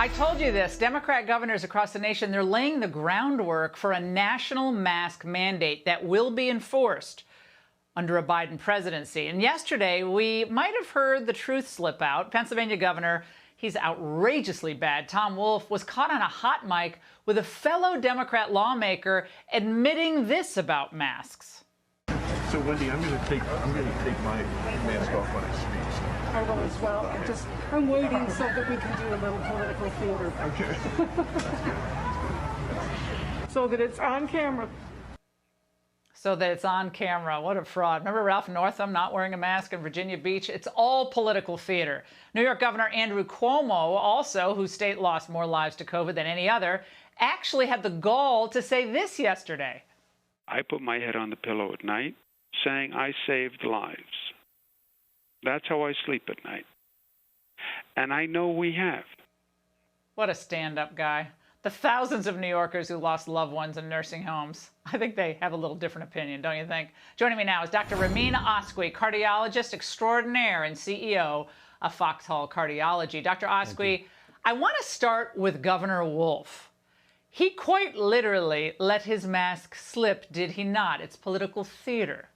I told you this. Democrat governors across the nation, they're laying the groundwork for a national mask mandate that will be enforced under a Biden presidency. And yesterday, we might have heard the truth slip out. Pennsylvania governor, he's outrageously bad, Tom Wolf, was caught on a hot mic with a fellow Democrat lawmaker admitting this about masks. So Wendy, I'm going to take my mask off when I speak. I will as well. I'm waiting so that we can do a little political theater. Okay. So that it's on camera. So that it's on camera. What a fraud. Remember Ralph Northam not wearing a mask in Virginia Beach? It's all political theater. New York Governor Andrew Cuomo, also, whose state lost more lives to COVID than any other, actually had the gall to say this yesterday. I put my head on the pillow at night saying I saved lives. That's how I sleep at night. And I know we have. What a stand-up guy. The thousands of New Yorkers who lost loved ones in nursing homes, I think they have a little different opinion, don't you think? Joining me now is Dr. Ramin Osqui, cardiologist extraordinaire and CEO of Foxhall Cardiology. Dr. Osqui, I want to start with Governor Wolf. He quite literally let his mask slip, did he not? It's political theater.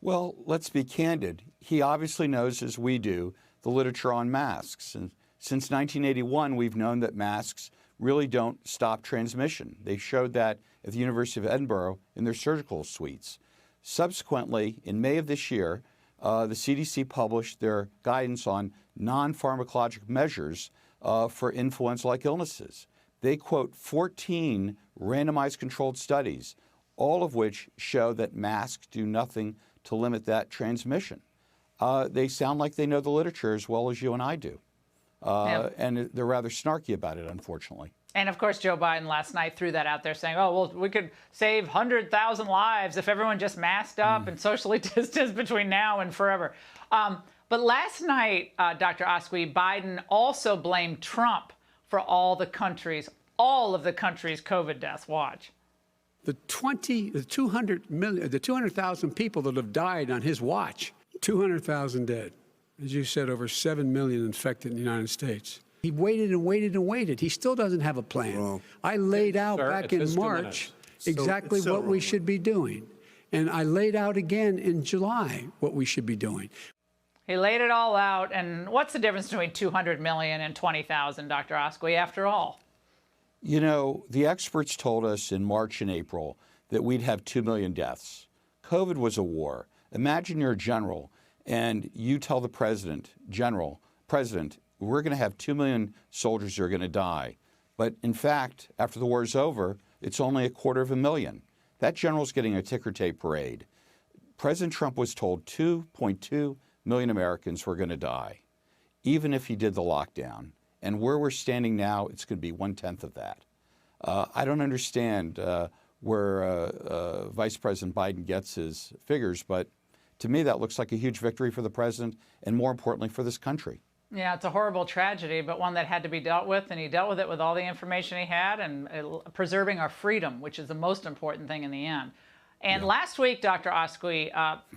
Well, let's be candid. He obviously knows, as we do, the literature on masks. And since 1981, we've known that masks really don't stop transmission. They showed that at the University of Edinburgh in their surgical suites. Subsequently, in May of this year, the CDC published their guidance on non-pharmacologic measures for influenza-like illnesses. They quote 14 randomized controlled studies, all of which show that masks do nothing to limit that transmission. They sound like they know the literature as well as you and I do. And they're rather snarky about it, unfortunately. And of course, Joe Biden last night threw that out there saying, oh, well, we could save 100,000 lives if everyone just masked up and socially distanced between now and forever. But last night, Dr. Osqui, Biden also blamed Trump for all of the country's COVID deaths. Watch. The 200,000 people that have died on his watch, 200,000 dead. As you said, over 7 million infected in the United States. He waited and waited and waited. He still doesn't have a plan. Well, I laid out back in March exactly what we should be doing. And I laid out again in July what we should be doing. He laid it all out. And what's the difference between 200 million and 20,000, Dr. Osqui, after all? You know, the experts told us in March and April that we'd have 2 million deaths. COVID was a war. Imagine you're a general and you tell the president, we're going to have 2 million soldiers who are going to die. But in fact, after the war is over, it's only 250,000. That general's getting a ticker tape parade. President Trump was told 2.2 million Americans were going to die, even if he did the lockdown. And where we're standing now, it's going to be 1/10 of that. I don't understand where Vice President Biden gets his figures, but to me, that looks like a huge victory for the president and, more importantly, for this country. Yeah, it's a horrible tragedy, but one that had to be dealt with, and he dealt with it with all the information he had and preserving our freedom, which is the most important thing in the end. And last week, Dr. Osqui,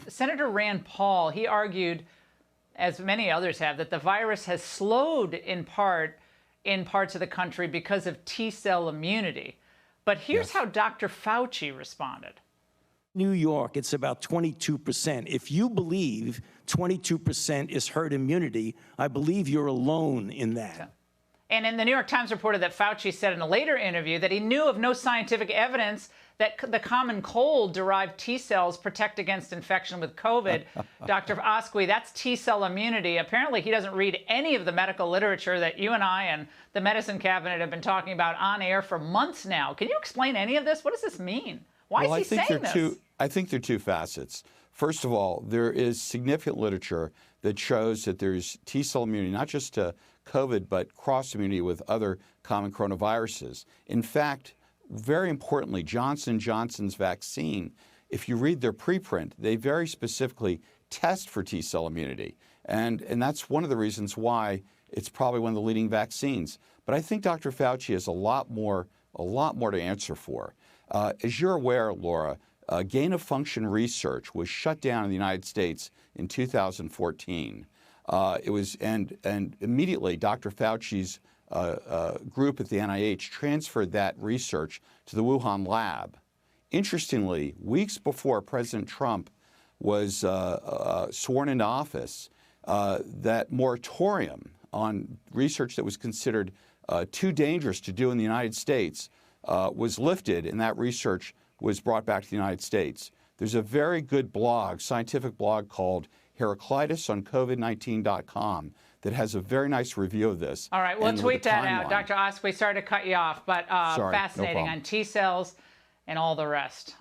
Senator Rand Paul, he argued, as many others have, that the virus has slowed in parts of the country because of T-cell immunity. But here's how Dr. Fauci responded. New York, it's about 22%. If you believe 22% is herd immunity, I believe you're alone in that. And in the New York Times reported that Fauci said in a later interview that he knew of no scientific evidence that the common cold-derived T-cells protect against infection with COVID. Dr. Osqui, that's T-cell immunity. Apparently, he doesn't read any of the medical literature that you and I and the medicine cabinet have been talking about on air for months now. Can you explain any of this? What does this mean? Why is he saying this? I think there are two facets. First of all, there is significant literature that shows that there's T-cell immunity, not just to COVID, but cross-immunity with other common coronaviruses. In fact, very importantly, Johnson & Johnson's vaccine, if you read their preprint, they very specifically test for T-cell immunity. And that's one of the reasons why it's probably one of the leading vaccines. But I think Dr. Fauci has a lot more to answer for. As you're aware, Laura, gain-of-function research was shut down in the United States in 2014. And immediately Dr. Fauci's group at the NIH transferred that research to the Wuhan lab. Interestingly, weeks before President Trump was sworn into office, that moratorium on research that was considered too dangerous to do in the United States was lifted, and that research was brought back to the United States. There's a very good blog, scientific blog called Heraclitus on COVID-19.com that has a very nice review of this. All right, we'll and tweet with a that out. timeline. Dr. Oskwe, sorry to cut you off, but Sorry, no fascinating problem. on T cells and all the rest.